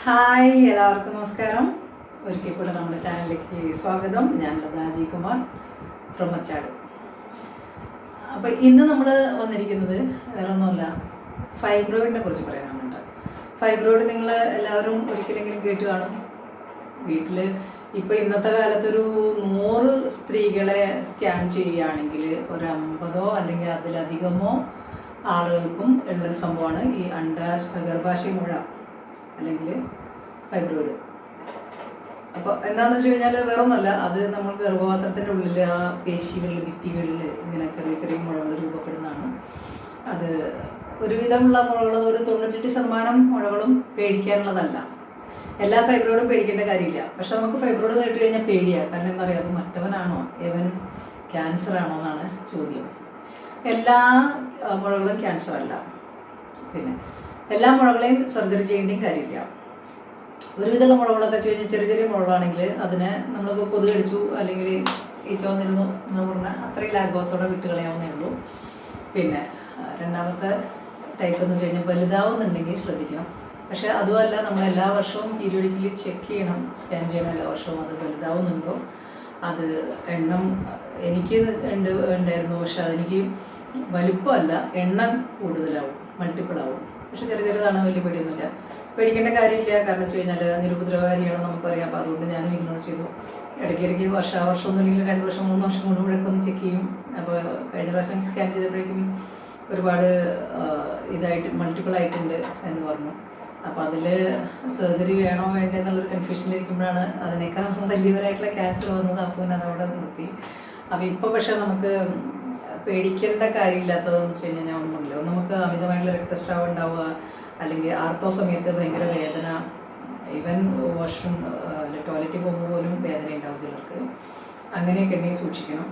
Hi, എല്ലാവർക്കും നമസ്കാരം. ഒരിക്കൽ കൂടെ നമ്മുടെ ചാനലിലേക്ക് സ്വാഗതം. ഞാൻ ലതാ ജി കുമാർ ഫ്രം മച്ചാട്. അപ്പോൾ ഇന്ന് നമ്മൾ വന്നിരിക്കുന്നത് വേറെ ഒന്നുമല്ല, ഫൈബ്രോയിഡിനെ കുറിച്ച് പറയാനാണ്. ഫൈബ്രോയിഡ് നിങ്ങൾ എല്ലാവരും ഒരിക്കലെങ്കിലും കേട്ട് കാണും. വീട്ടിൽ ഇപ്പോൾ ഇന്നത്തെ കാലത്തൊരു 100 സ്ത്രീകളെ സ്കാൻ ചെയ്യുകയാണെങ്കിൽ ഒരു 50 അല്ലെങ്കിൽ അതിലധികമോ ആളുകൾക്കും ഉള്ളൊരു സംഭവമാണ് ഈ ഗർഭാശയ മുഴ അല്ലെങ്കിൽ ഫൈബ്രോയിഡ്. അപ്പോൾ എന്താണെന്ന് വെച്ച് കഴിഞ്ഞാൽ വേറെ ഒന്നുമല്ല, അത് നമ്മൾ ഗർഭപാത്രത്തിൻ്റെ ഉള്ളിൽ ആ പേശികളിൽ ഭിത്തികളിൽ ഇങ്ങനെ ചെറിയ ചെറിയ മുഴകൾ രൂപപ്പെടുന്നതാണ്. അത് ഒരുവിധമുള്ള മുഴകൾ, ഒരു 98% മുഴകളും പേടിക്കാനുള്ളതല്ല. എല്ലാ ഫൈബ്രോയിഡും പേടിക്കേണ്ട കാര്യമില്ല. പക്ഷെ നമുക്ക് ഫൈബ്രോയിഡ് നേരിട്ട് കഴിഞ്ഞാൽ പേടിയാണ്. കാരണം എന്താ പറയുക, അത് മറ്റവനാണോ, ഇവൻ ക്യാൻസർ ആണോ എന്നാണ് ചോദ്യം. എല്ലാ മുഴകളും ക്യാൻസർ അല്ല. പിന്നെ എല്ലാ മുഴകളെയും സർജറി ചെയ്യേണ്ടിയും കാര്യമില്ല. ഒരുവിധമുള്ള മുഴകളൊക്കെ വെച്ച് കഴിഞ്ഞാൽ ചെറിയ ചെറിയ മുഴകളാണെങ്കിൽ അതിനെ നമ്മളിപ്പോൾ കൊതുക് കടിച്ചു അല്ലെങ്കിൽ ഈച്ച വന്നിരുന്നു എന്ന് പറഞ്ഞാൽ അത്രയും ലാഘവത്തോടെ വിട്ട് കളയാവുന്നേ ഉള്ളൂ. പിന്നെ രണ്ടാമത്തെ ടൈപ്പ് എന്ന് വെച്ച് കഴിഞ്ഞാൽ വലുതാവുന്നുണ്ടെങ്കിൽ ശ്രദ്ധിക്കണം. പക്ഷേ അതുമല്ല, നമ്മൾ എല്ലാ വർഷവും പീരിയോഡിക്കലി ചെക്ക് ചെയ്യണം, സ്കാൻ ചെയ്യണം എല്ലാ വർഷവും. അത് വലുതാവുന്നുണ്ടോ, അത് എണ്ണം എനിക്ക് ഉണ്ടായിരുന്നു, പക്ഷെ അതെനിക്ക് വലുപ്പമല്ല, എണ്ണം കൂടുതലാവും, മൾട്ടിപ്പിൾ ആവും. പക്ഷെ ചെറിയ ചെറുതാണ്, വലിയ പേടിയൊന്നുമില്ല, പേടിക്കേണ്ട കാര്യമില്ല. കാരണം വെച്ച് കഴിഞ്ഞാൽ നിരുപദ്രവകാരിയാണോ നമുക്കറിയാം. അപ്പോൾ അതുകൊണ്ട് ഞാനും ഇഗ്നോർ ചെയ്തു. ഇടയ്ക്കിടയ്ക്ക് വർഷം ഒന്നും ഇല്ലെങ്കിൽ 2 വർഷം 3 വർഷം കൂടുമ്പോഴൊക്കെ ഒന്ന് ചെക്ക് ചെയ്യും. അപ്പോൾ കഴിഞ്ഞ പ്രാവശ്യം സ്കാൻ ചെയ്തപ്പോഴേക്കും ഒരുപാട് ഇതായിട്ട് മൾട്ടിപ്പിൾ ആയിട്ടുണ്ട് എന്ന് പറഞ്ഞു. അപ്പോൾ അതിൽ സർജറി വേണോ വേണ്ടേ എന്നുള്ളൊരു കൺഫ്യൂഷനിലിരിക്കുമ്പോഴാണ് അതിനേക്കാൾ വലിയവരായിട്ടുള്ള ക്യാൻസർ വന്നത്. അപ്പോൾ പിന്നെ അതവിടെ നിർത്തി. അപ്പോൾ ഇപ്പോൾ പക്ഷേ നമുക്ക് പേടിക്കേണ്ട കാര്യമില്ലാത്തതെന്ന് വെച്ച് കഴിഞ്ഞാൽ ഒന്നുമില്ല. നമുക്ക് അമിതമായിട്ടുള്ള രക്തസ്രാവം ഉണ്ടാവുക, അല്ലെങ്കിൽ ആർത്തവ സമയത്ത് ഭയങ്കര വേദന, ഈവൻ വാഷ്റൂം ടോയ്ലറ്റിൽ പോകുമ്പോൾ പോലും വേദന ഉണ്ടാവും ചിലർക്ക്. അങ്ങനെയൊക്കെ ഉണ്ടെങ്കിൽ സൂക്ഷിക്കണം.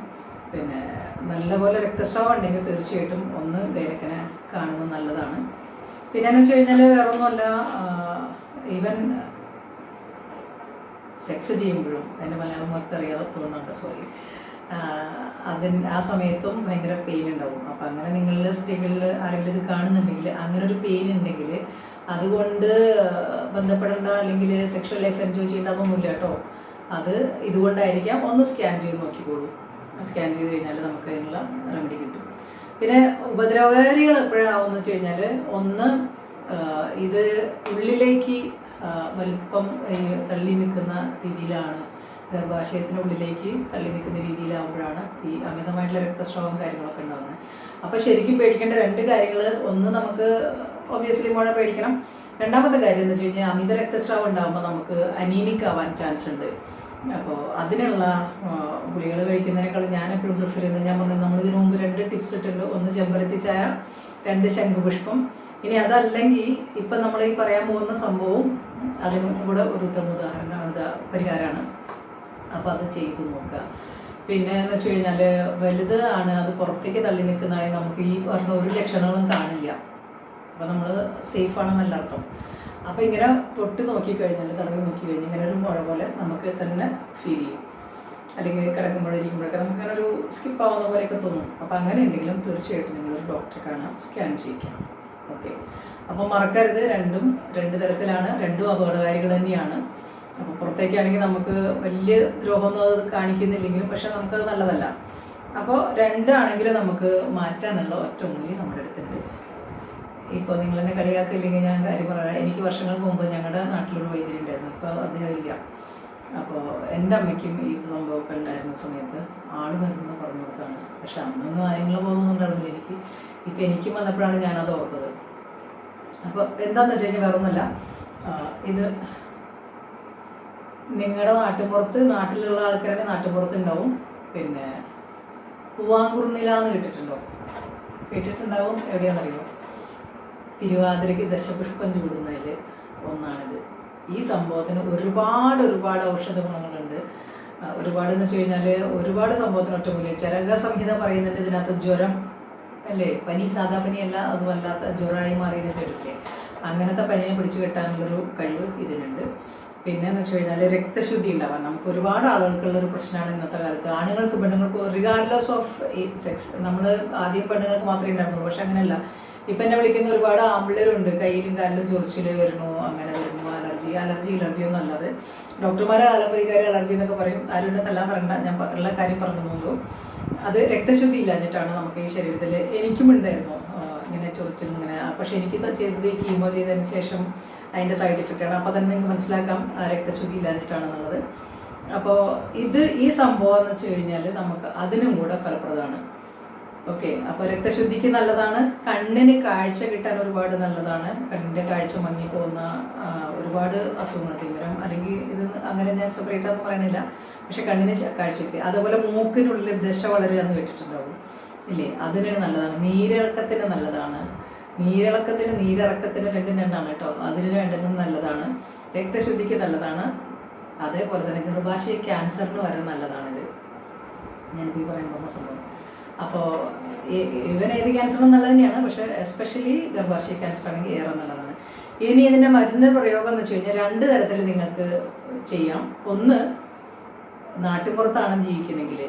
പിന്നെ നല്ലപോലെ രക്തസ്രാവം ഉണ്ടെങ്കിൽ തീർച്ചയായിട്ടും ഒന്ന് ഗൈനക്കിനെ കാണുന്നത് നല്ലതാണ്. പിന്നെന്ന് വെച്ച് കഴിഞ്ഞാൽ വേറെ ഒന്നുമല്ല, ഈവൻ സെക്സ് ചെയ്യുമ്പോഴും, അതിൻ്റെ മലയാളം അവർക്ക് അറിയാതെ തോന്നുന്നുണ്ട്, സോറി, ആ സമയത്തും ഭയങ്കര പെയിൻ ഉണ്ടാവും. അപ്പം അങ്ങനെ നിങ്ങളിൽ സ്ത്രീകളിൽ ആരെങ്കിലും ഇത് കാണുന്നുണ്ടെങ്കിൽ, അങ്ങനെ ഒരു പെയിൻ ഉണ്ടെങ്കിൽ അതുകൊണ്ട് ബന്ധപ്പെടേണ്ട അല്ലെങ്കിൽ സെക്ഷൽ ലൈഫ് എൻജോയ് ചെയ്യേണ്ടതൊന്നുമില്ല കേട്ടോ. അത് ഇതുകൊണ്ടായിരിക്കാം. ഒന്ന് സ്കാൻ ചെയ്ത് നോക്കിക്കോളൂ. സ്കാൻ ചെയ്ത് കഴിഞ്ഞാൽ നമുക്ക് അതിനുള്ള റെമഡി കിട്ടും. പിന്നെ ഉപദ്രവകാരികൾ എപ്പോഴാവുമെന്ന് വെച്ച് കഴിഞ്ഞാൽ, ഒന്ന് ഇത് ഉള്ളിലേക്ക് വലിപ്പം തള്ളി നിൽക്കുന്ന രീതിയിലാണ്, ഗർഭാശയത്തിനുള്ളിലേക്ക് തള്ളി നിൽക്കുന്ന രീതിയിലാവുമ്പോഴാണ് ഈ അമിതമായിട്ടുള്ള രക്തസ്രാവം കാര്യങ്ങളൊക്കെ ഉണ്ടാകുന്നത്. അപ്പോൾ ശരിക്കും പേടിക്കേണ്ട 2 കാര്യങ്ങൾ, ഒന്ന് നമുക്ക് ഒബ്വിയസ്ലി മുഴ പേടിക്കണം. രണ്ടാമത്തെ കാര്യം എന്ന് വെച്ച് കഴിഞ്ഞാൽ, അമിത രക്തസ്രാവം ഉണ്ടാകുമ്പോൾ നമുക്ക് അനീമിക് ആവാൻ ചാൻസ് ഉണ്ട്. അപ്പോൾ അതിനുള്ള ഗുളികൾ കഴിക്കുന്നതിനേക്കാൾ ഞാൻ എപ്പോഴും പ്രിഫർ ചെയ്യുന്നത്, ഞാൻ പറഞ്ഞു നമ്മളിതിനു മുമ്പ് 2 ടിപ്സ് ഇട്ടുണ്ട്. ഒന്ന് ചെമ്പരത്തി ചായ, 2 ശംഖുപുഷ്പം. ഇനി അതല്ലെങ്കിൽ ഇപ്പം നമ്മൾ ഈ പറയാൻ പോകുന്ന സംഭവം അതിനും കൂടെ ഒരു ഉദാഹരണം, പരിഹാരമാണ്. അപ്പോൾ അത് ചെയ്ത് നോക്കുക. പിന്നെ എന്ന് വെച്ച് കഴിഞ്ഞാൽ, വലുത് ആണ്, അത് പുറത്തേക്ക് തള്ളി നിൽക്കുന്നതാണെങ്കിൽ നമുക്ക് ഈ പറഞ്ഞ ഒരു ലക്ഷണങ്ങളും കാണില്ല. അപ്പോൾ നമ്മൾ സേഫാണെന്നല്ല അർത്ഥം. അപ്പോൾ ഇങ്ങനെ തൊട്ട് നോക്കിക്കഴിഞ്ഞാൽ, തടവി നോക്കിക്കഴിഞ്ഞാൽ ഇങ്ങനെ ഒരു മുഴ പോലെ നമുക്ക് തന്നെ ഫീൽ ചെയ്യും. അല്ലെങ്കിൽ കിടക്കുമ്പോഴിരിക്കുമ്പോഴൊക്കെ നമുക്കിങ്ങനെ ഒരു സ്കിപ്പാവുന്ന പോലെയൊക്കെ തോന്നും. അപ്പോൾ അങ്ങനെ ഉണ്ടെങ്കിലും തീർച്ചയായിട്ടും നിങ്ങളൊരു ഡോക്ടറെ കാണാൻ, സ്കാൻ ചെയ്യിക്കാം. ഓക്കെ. അപ്പോൾ മറക്കരുത്, 2 തരത്തിലാണ്, 2 അപകടകാരികൾ തന്നെയാണ്. അപ്പോൾ പുറത്തേക്കാണെങ്കിൽ നമുക്ക് വലിയ ദ്രോഹമൊന്നും അത് കാണിക്കുന്നില്ലെങ്കിലും, പക്ഷെ നമുക്കത് നല്ലതല്ല. അപ്പോൾ 2 ആണെങ്കിൽ നമുക്ക് മാറ്റാനുള്ള ഒറ്റമൂലി നമ്മുടെ അടുത്തുണ്ട്. ഇപ്പോൾ നിങ്ങളെന്നെ കളിയാക്കില്ലെങ്കിൽ ഞാൻ കാര്യം പറയാം. എനിക്ക് വർഷങ്ങൾക്ക് മുമ്പ് ഞങ്ങളുടെ നാട്ടിലൊരു വൈദ്യുതി ഉണ്ടായിരുന്നു. ഇപ്പോൾ അദ്ദേഹം ഇല്ല. അപ്പോൾ എൻ്റെ അമ്മയ്ക്കും ഈ സംഭവമൊക്കെ ഉണ്ടായിരുന്ന സമയത്ത് ആള് മരുന്ന് പറഞ്ഞു കൊടുത്താണ്. പക്ഷെ അന്നൊന്നും അതിനുള്ള ബോധമൊന്നും ഉണ്ടായിരുന്നില്ല എനിക്ക്. ഇപ്പം എനിക്കും വന്നപ്പോഴാണ് ഞാനത് ഓർത്തത്. അപ്പോൾ എന്താണെന്ന് വെച്ച് കഴിഞ്ഞാൽ വേറൊന്നുമല്ല, ഇത് നിങ്ങളുടെ നാട്ടുപുറത്ത്, നാട്ടിലുള്ള ആൾക്കാരുടെ നാട്ടുപുറത്ത് ഉണ്ടാവും. പിന്നെ പൂവാങ്കുറുനില എന്ന് കേട്ടിട്ടുണ്ടാവും. എവിടെയാണെന്നറിയോ? തിരുവാതിരയ്ക്ക് ദശപുഷ്പം ചൂടുന്നതിൽ ഒന്നാണിത്. ഈ സംഭവത്തിന് ഒരുപാട് ഔഷധ ഗുണങ്ങളുണ്ട്. ഒരുപാടെന്ന് വെച്ച് കഴിഞ്ഞാൽ ഒരുപാട് സംഭവത്തിന് ഒറ്റമൂലി. ചരക സംഹിത പറയുന്നുണ്ട് ഇതിനകത്ത്. ജ്വരം അല്ലേ, പനി, സാധാ പനിയല്ല, അതുമല്ലാത്ത ജ്വരമായി മാറിയെന്ന് കേട്ടില്ലേ? അങ്ങനത്തെ പനിയെ പിടിച്ചു കെട്ടാനുള്ളൊരു കഴിവ് ഇതിനുണ്ട്. പിന്നെ എന്ന് വെച്ച് കഴിഞ്ഞാൽ രക്തശുദ്ധി ഉണ്ടാവാൻ, നമുക്ക് ഒരുപാട് ആളുകൾക്കുള്ളൊരു പ്രശ്നമാണ് ഇന്നത്തെ കാലത്ത്. ആണുങ്ങൾക്ക് പെണ്ണുങ്ങൾക്ക് റിഗാർഡ്ലെസ് ഓഫ് സെക്സ്. നമ്മൾ ആദ്യം പെണ്ണുങ്ങൾക്ക് മാത്രമേ ഉണ്ടായിരുന്നുള്ളൂ, പക്ഷെ അങ്ങനെയല്ല. ഇപ്പം എന്നെ വിളിക്കുന്ന ഒരുപാട് ആമ്പിള്ളേരുണ്ട്, കയ്യിലും കാലിലും ചൊറിച്ചിൽ വരുന്നു, അങ്ങനെ വരുന്നു, അലർജി അലർജി ഒന്നും അല്ലാതെ. ഡോക്ടർമാരെ അലോപ്പതിക്കാർ അലർജി എന്നൊക്കെ പറയും, ആരും എന്നെ തല്ലാൻ പറയണ്ട, ഞാൻ ഉള്ള കാര്യം പറഞ്ഞുള്ളൂ. അത് രക്തശുദ്ധി ഇല്ലാഞ്ഞിട്ടാണ് നമുക്ക് ഈ ശരീരത്തിൽ. എനിക്കും ഉണ്ടായിരുന്നു ഇങ്ങനെ ചൊറിച്ചിലും ഇങ്ങനെ. പക്ഷെ എനിക്ക് ചെയ്തത് കീമോ ചെയ്തതിന് ശേഷം അതിൻ്റെ സൈഡ് ഇഫക്റ്റാണ്. അപ്പോൾ തന്നെ നിങ്ങൾക്ക് മനസ്സിലാക്കാം രക്തശുദ്ധി ഇല്ലാഞ്ഞിട്ടാണെന്നുള്ളത്. അപ്പോൾ ഈ സംഭവം എന്ന് വെച്ച് കഴിഞ്ഞാൽ നമുക്ക് അതിനും കൂടെ ഫലപ്രദമാണ്. ഓക്കെ, അപ്പോൾ രക്തശുദ്ധിക്ക് നല്ലതാണ്, കണ്ണിന് കാഴ്ച കിട്ടാൻ ഒരുപാട് നല്ലതാണ്. കണ്ണിൻ്റെ കാഴ്ച മങ്ങിപ്പോകുന്ന ഒരുപാട് അസുഖങ്ങൾ, തിമിരം അല്ലെങ്കിൽ ഇത് അങ്ങനെ ഞാൻ സെപ്പറേറ്റ് ആണെന്ന് പറയണില്ല, പക്ഷെ കണ്ണിന് കാഴ്ചയ്ക്ക്. അതുപോലെ മൂക്കിനുള്ളിൽ ദശ വളരുക എന്ന് കേട്ടിട്ടുണ്ടാവും ഇല്ലേ, അതിന് നല്ലതാണ്. നീരിറക്കത്തിന് നല്ലതാണ്. നീരിറക്കത്തിന് രണ്ടാണ് കേട്ടോ, അതിന് രണ്ടിനും നല്ലതാണ്. രക്തശുദ്ധിക്ക് നല്ലതാണ്. അതേപോലെ തന്നെ ഗർഭാശയ ക്യാൻസറിന് വരെ നല്ലതാണിത്, ഞാനിപ്പോൾ ഈ പറയാൻ പോകുന്ന സംഭവം. അപ്പോൾ ഇവൻ ഏത് ക്യാൻസറും നല്ലത് തന്നെയാണ്, പക്ഷേ എസ്പെഷ്യലി ഗർഭാശയ ക്യാൻസർ ആണെങ്കിൽ ഏറെ നല്ലതാണ്. ഇനി ഇതിൻ്റെ മരുന്ന് പ്രയോഗം എന്ന് വെച്ച് കഴിഞ്ഞാൽ 2 തരത്തിൽ നിങ്ങൾക്ക് ചെയ്യാം. ഒന്ന്, നാട്ടുപുറത്താണ് ജീവിക്കുന്നെങ്കിൽ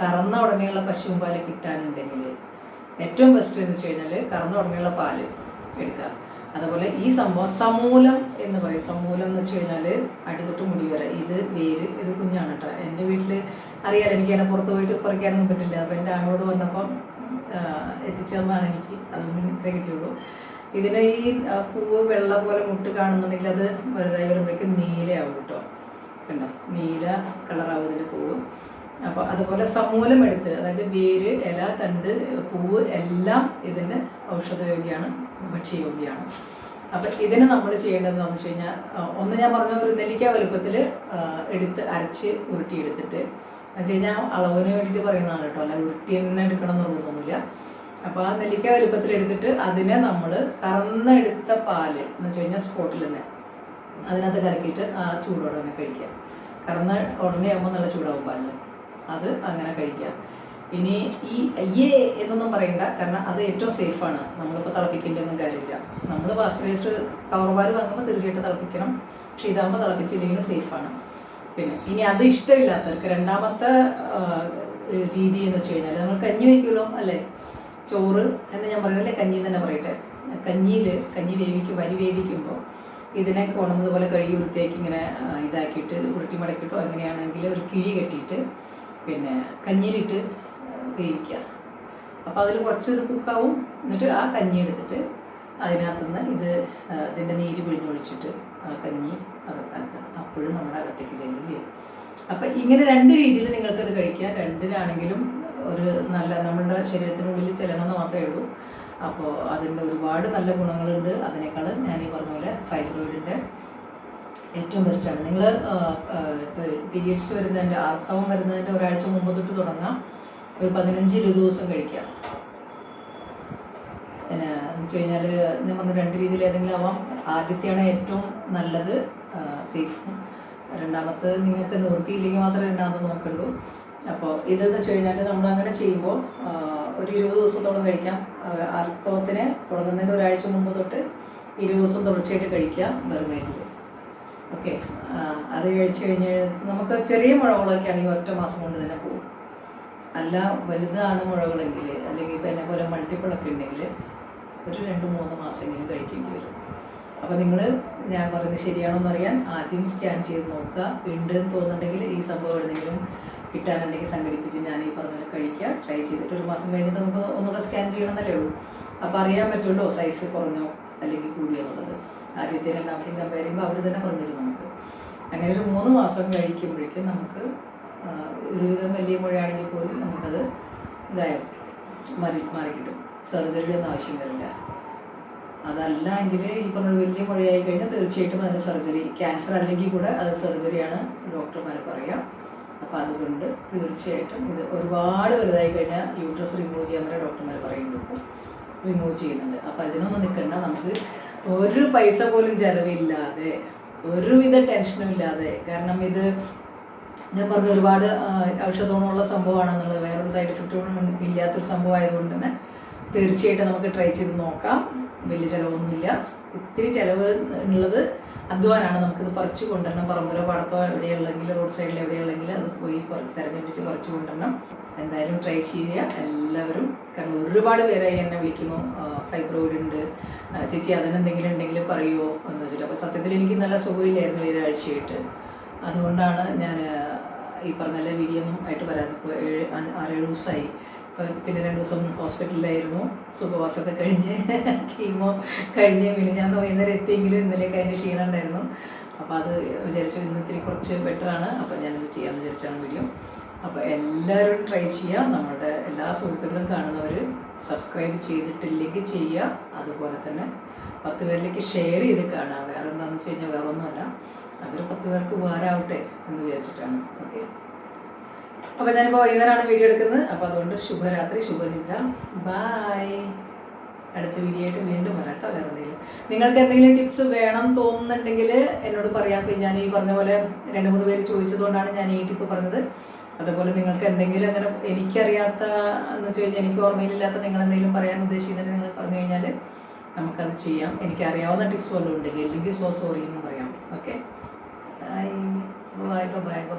കറന്ന ഉടനെയുള്ള പശുവും പാല് കിട്ടാനുണ്ടെങ്കിൽ ഏറ്റവും ബെസ്റ്റ് എന്ന് വെച്ച് കഴിഞ്ഞാൽ കറന്ന ഉടനെയുള്ള പാല് എടുക്കുക. അതുപോലെ ഈ സംഭവം സമൂലം എന്ന് പറയും. സമൂലം എന്ന് വെച്ച് കഴിഞ്ഞാൽ അടിതൊട്ട് മുടി വരെ, ഇത് വേര്, ഇത് കുഞ്ഞാണ് കേട്ടോ. എൻ്റെ വീട്ടിൽ അറിയാലോ, എനിക്ക് അതിനെ പുറത്ത് പോയിട്ട് പറിക്കാനൊന്നും പറ്റില്ല. അപ്പോൾ എൻ്റെ ആങ്ങളോട് വന്നപ്പം എത്തിച്ചു തന്നതാണ് എനിക്ക്, അതൊന്നും ഇത്രേ കിട്ടിയുള്ളൂ. ഇതിന് ഈ പൂവ് വെള്ള പോലെ മുട്ട് കാണുന്നുണ്ടെങ്കിൽ അത് വലുതായി വരുമ്പോഴേക്കും നീലയാവും കേട്ടോ, കണ്ടോ, നീല കളറാവും ഇതിൻ്റെ പൂവ്. അപ്പോൾ അതുപോലെ സമൂലം എടുത്ത്, അതായത് വേര്, ഇല, തണ്ട്, പൂവ് എല്ലാം ഇതിന് ഔഷധയോഗ്യമാണ്, ഭക്ഷ്യയോഗ്യമാണ്. അപ്പം ഇതിന് നമ്മൾ ചെയ്യേണ്ടതെന്ന് വെച്ച് കഴിഞ്ഞാൽ, ഒന്ന് ഞാൻ പറഞ്ഞ ഒരു നെല്ലിക്ക വലുപ്പത്തിൽ എടുത്ത് അരച്ച് ഉരുട്ടിയെടുത്തിട്ട്, എന്ന് വെച്ച് കഴിഞ്ഞാൽ അളവിന് വേണ്ടിയിട്ട് പറയുന്നതാണ് കേട്ടോ, അല്ല ഉരുട്ടി തന്നെ എടുക്കണം എന്ന് തോന്നുന്നില്ല. അപ്പോൾ ആ നെല്ലിക്ക വലുപ്പത്തിൽ എടുത്തിട്ട് അതിനെ നമ്മൾ കറന്നെടുത്ത പാല് എന്ന് വെച്ച് കഴിഞ്ഞാൽ സ്പോട്ടിൽ തന്നെ അതിനകത്ത് കലക്കിയിട്ട് ആ ചൂടോടെ തന്നെ കഴിക്കുക. കറന്ന ഉടനെ ആകുമ്പോൾ നല്ല ചൂടാവും പാലിന്, അത് അങ്ങനെ കഴിക്കുക. ഇനി ഈ അയ്യേ എന്നൊന്നും പറയണ്ട, കാരണം അത് ഏറ്റവും സേഫാണ്. നമ്മളിപ്പോൾ തിളപ്പിക്കേണ്ടതൊന്നും കാര്യമില്ല. നമ്മൾ പാസ്ചറൈസ്ഡ് കവർ പാൽ വാങ്ങുമ്പോൾ തീർച്ചയായിട്ടും തിളപ്പിക്കണം, പക്ഷെ ഇതാകുമ്പോൾ തിളപ്പിച്ചില്ലെങ്കിലും സേഫാണ്. പിന്നെ ഇനി അത് ഇഷ്ടമില്ലാത്തവർക്ക് രണ്ടാമത്തെ രീതി എന്ന് വെച്ച് കഴിഞ്ഞാൽ, നമ്മൾ കഞ്ഞി വയ്ക്കുമല്ലോ അല്ലേ, ചോറ് എന്ന് ഞാൻ പറയുന്നില്ലേ, കഞ്ഞി തന്നെ പറയട്ടെ. കഞ്ഞി വരി വേവിക്കുമ്പോൾ ഇതിനെ കൊണ്ടുന്നതുപോലെ കഴുകി വൃത്തിയാക്കി ഇങ്ങനെ ഇതാക്കിയിട്ട് ഉരുട്ടി മടക്കിയിട്ടോ എങ്ങനെയാണെങ്കിൽ ഒരു കിഴി കെട്ടിയിട്ട് പിന്നെ കഞ്ഞിയിലിട്ട് വേവിക്കുക. അപ്പോൾ അതിൽ കുറച്ച് ഇത് കുക്കാവും. എന്നിട്ട് ആ കഞ്ഞി എടുത്തിട്ട് അതിനകത്തുനിന്ന് ഇതിൻ്റെ നീര് പിഴിഞ്ഞൊഴിച്ചിട്ട് ആ കഞ്ഞി അകത്താക്കുക. അപ്പോഴും നമ്മുടെ അകത്തേക്ക് ചെല്ലില്ലേ. അപ്പം ഇങ്ങനെ 2 രീതിയിൽ നിങ്ങൾക്കത് കഴിക്കാം. 2-ലാണെങ്കിലും ഒരു നല്ല നമ്മളുടെ ശരീരത്തിനുള്ളിൽ ചെല്ലണമെന്ന് മാത്രമേ ഉള്ളൂ. അപ്പോൾ അതിൻ്റെ ഒരുപാട് നല്ല ഗുണങ്ങളുണ്ട്. അതിനേക്കാൾ ഞാൻ ഈ പറഞ്ഞ പോലെ ഫൈബ്രോയിഡിൻ്റെ ഏറ്റവും ബെസ്റ്റാണ്. നിങ്ങൾ പീരിയഡ്സ് വരുന്നതിൻ്റെ, ആർത്തവം വരുന്നതിൻ്റെ ഒരാഴ്ച മുമ്പ് തൊട്ട് തുടങ്ങാം. ഒരു 15-20 ദിവസം കഴിക്കാം. എന്ന് വെച്ച് കഴിഞ്ഞാൽ ഞാൻ പറഞ്ഞ 2 രീതിയിൽ ഏതെങ്കിലും ആവാം. ആദ്യത്തെയാണ് ഏറ്റവും നല്ലത്, സേഫും. രണ്ടാമത്തെ നിങ്ങൾക്ക് നിവൃത്തിയില്ലെങ്കിൽ മാത്രമേ രണ്ടാമത് നോക്കുള്ളൂ. അപ്പോൾ ഇതെന്ന് വെച്ച് കഴിഞ്ഞാൽ നമ്മളങ്ങനെ ചെയ്യുമ്പോൾ ഒരു 20 ദിവസത്തോളം കഴിക്കാം. ആർത്തവത്തിന് തുടങ്ങുന്നതിൻ്റെ ഒരാഴ്ച മുമ്പ് തൊട്ട് 20 ദിവസം തുടർച്ചയായിട്ട് കഴിക്കാം വെറും വയറ്റിൽ. ഓക്കെ, അത് കഴിച്ച് കഴിഞ്ഞ് നമുക്ക് ചെറിയ മുഴകളൊക്കെ ആണെങ്കിൽ 1 മാസം കൊണ്ട് തന്നെ പോകും. അല്ല വലുതാണ് മുഴകളെങ്കിൽ, അല്ലെങ്കിൽ ഇപ്പോൾ എന്നെ പോലെ മൾട്ടിപ്പിളൊക്കെ ഉണ്ടെങ്കിൽ ഒരു 2-3 മാസമെങ്കിലും കഴിക്കേണ്ടി വരും. അപ്പോൾ നിങ്ങൾ ഞാൻ പറയുന്നത് ശരിയാണോ എന്നറിയാൻ ആദ്യം സ്കാൻ ചെയ്ത് നോക്കുക. ഉണ്ടെന്ന് തോന്നുന്നുണ്ടെങ്കിൽ ഈ സംഭവം എവിടെയെങ്കിലും കിട്ടാനുണ്ടെങ്കിൽ സംഘടിപ്പിച്ച് ഞാൻ ഈ പറഞ്ഞ കഴിക്കുക. ട്രൈ ചെയ്തിട്ട് 1 മാസം കഴിഞ്ഞിട്ട് നമുക്ക് ഒന്നുകൂടെ സ്കാൻ ചെയ്യണമെന്നല്ലേ ഉള്ളൂ. അപ്പോൾ അറിയാൻ പറ്റുമല്ലോ സൈസ് കുറഞ്ഞോ അല്ലെങ്കിൽ കൂടിയോ എന്നുള്ളത്. ആദ്യത്തെ രണ്ടാമത്തെയും കമ്പയർ ചെയ്യുമ്പോൾ അവർ തന്നെ പറഞ്ഞിരുന്നു നമുക്ക്. അങ്ങനെ ഒരു 3 മാസം കഴിക്കുമ്പോഴേക്കും നമുക്ക് ഒരുവിധം വലിയ മുഴയാണെങ്കിൽ പോലും നമുക്കത് മാറി കിട്ടും. സർജറിയുടെ ഒന്നും ആവശ്യം വരില്ല. അതല്ല എങ്കിൽ ഈ പറഞ്ഞ വലിയ മുഴയായി കഴിഞ്ഞാൽ തീർച്ചയായിട്ടും അതിന് സർജറി, ക്യാൻസർ അല്ലെങ്കിൽ കൂടെ അത് സർജറിയാണ് ഡോക്ടർമാർ പറയുക. അപ്പോൾ അതുകൊണ്ട് തീർച്ചയായിട്ടും ഇത് ഒരുപാട് വലുതായി കഴിഞ്ഞാൽ യൂട്രസ് റിമൂവ് ചെയ്യാൻ വരെ ഡോക്ടർമാർ പറയുന്നുണ്ട്, റിമൂവ് ചെയ്യുന്നുണ്ട്. അപ്പോൾ അതിനൊന്നും നിൽക്കണ്ട. നമുക്ക് ഒരു പൈസ പോലും ചിലവില്ലാതെ, ഒരുവിധ ടെൻഷനും ഇല്ലാതെ, കാരണം ഇത് ഞാൻ പറഞ്ഞ ഒരുപാട് ഔഷധഗുണമുള്ള സംഭവമാണെന്നുള്ളത്, വേറൊരു സൈഡ് എഫക്റ്റും ഇല്ലാത്തൊരു സംഭവം ആയതുകൊണ്ട് തന്നെ തീർച്ചയായിട്ടും നമുക്ക് ട്രൈ ചെയ്ത് നോക്കാം. വലിയ ചിലവൊന്നുമില്ല. ഇത്തിരി ചിലവ് ഉള്ളത് അധ്വാനാണ്. നമുക്കിത് പറിച്ചു കൊണ്ടുവരണം. പറമ്പിലോ പാടത്തോ എവിടെയുള്ളെങ്കിൽ റോഡ് സൈഡിൽ എവിടെയുള്ളെങ്കിൽ അത് പോയി തിരഞ്ഞെടുത്ത് പറിച്ചു കൊണ്ടുവരണം. എന്തായാലും ട്രൈ ചെയ്യുക എല്ലാവരും. കാരണം ഒരുപാട് പേരായി എന്നെ വിളിക്കുന്നു, ഫൈബ്രോയിഡ് ഉണ്ട് ചേച്ചി, അതിനെന്തെങ്കിലും ഉണ്ടെങ്കിൽ പറയുമോ എന്ന് വെച്ചിട്ട്. അപ്പോൾ സത്യത്തിൽ എനിക്ക് നല്ല സുഖമില്ലായിരുന്നു ഒരാഴ്ചയായിട്ട്. അതുകൊണ്ടാണ് ഞാൻ ഈ പറഞ്ഞ വീഡിയോ ഒന്നും ആയിട്ട് വരാതെ. ഇപ്പോൾ 6-7 ദിവസമായി. പിന്നെ 2 ദിവസം ഹോസ്പിറ്റലിലായിരുന്നു. സുഖവാസമൊക്കെ കഴിഞ്ഞ് കീമോ കഴിഞ്ഞ് പിന്നെ ഞാൻ വൈകുന്നേരം എത്തിയെങ്കിലും ഇന്നലെയൊക്കെ അതിന് ക്ഷീണം ഉണ്ടായിരുന്നു. അപ്പോൾ അത് വിചാരിച്ചു ഇന്ന് ഇത്തിരി കുറച്ച് ബെറ്ററാണ്, അപ്പോൾ ഞാനിത് ചെയ്യാമെന്ന് വിചാരിച്ചാണ് വീഡിയോ. അപ്പോൾ എല്ലാവരും ട്രൈ ചെയ്യുക. നമ്മുടെ എല്ലാ സുഹൃത്തുക്കളും കാണുന്നവർ സബ്സ്ക്രൈബ് ചെയ്തിട്ടില്ലെങ്കിൽ ചെയ്യുക. അതുപോലെ തന്നെ 10 പേരിലേക്ക് ഷെയർ ചെയ്ത് കാണുക. വേറെ എന്താണെന്ന് വെച്ച് കഴിഞ്ഞാൽ വേറെ ഒന്നുമല്ല, അതൊരു 10 പേർക്ക് ഉപകാരമാവട്ടെ എന്ന് വിചാരിച്ചിട്ടാണ്. ഓക്കെ, അപ്പോൾ ഞാനിപ്പോൾ വൈകുന്നേരമാണ് വീഡിയോ എടുക്കുന്നത്. അപ്പോൾ അതുകൊണ്ട് ശുഭരാത്രി, ശുഭനിദ്ര, ബായ്. അടുത്ത വീഡിയോ ആയിട്ട് വീണ്ടും വരാട്ടോ. വേറെ എന്തെങ്കിലും നിങ്ങൾക്ക് എന്തെങ്കിലും ടിപ്സ് വേണം തോന്നുന്നുണ്ടെങ്കിൽ എന്നോട് പറയാം. ഞാൻ ഈ പറഞ്ഞ പോലെ 2-3 പേര് ചോദിച്ചതുകൊണ്ടാണ് ഞാൻ ഈ ടിപ്പ് പറഞ്ഞത്. അതുപോലെ നിങ്ങൾക്ക് എന്തെങ്കിലും അങ്ങനെ എനിക്കറിയാത്ത എന്ന് വെച്ച് കഴിഞ്ഞാൽ എനിക്ക് ഓർമ്മയിലില്ലാത്ത നിങ്ങൾ എന്തെങ്കിലും പറയാൻ ഉദ്ദേശിക്കുന്നുണ്ട്, നിങ്ങൾ പറഞ്ഞു കഴിഞ്ഞാൽ നമുക്കത് ചെയ്യാം. എനിക്കറിയാവുന്ന ടിപ്സ് വല്ലതും ഉണ്ടെങ്കിൽ, ഇല്ലെങ്കിൽ സോറി എന്ന് പറയാം. Okay, bye bye bye bye.